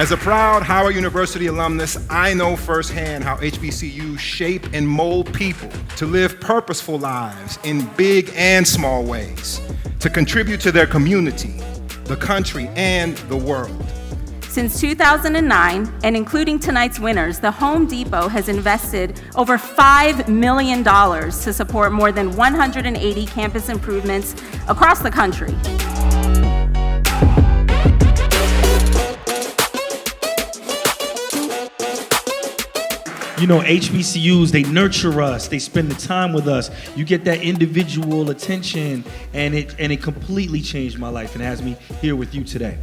As a proud Howard University alumnus, I know firsthand how HBCUs shape and mold people to live purposeful lives in big and small ways, to contribute to their community, the country, and the world. Since 2009, and including tonight's winners, the Home Depot has invested over $5 million to support more than 180 campus improvements across the country. You know, HBCUs, they nurture us, they spend the time with us. You get that individual attention, and it completely changed my life and has me here with you today.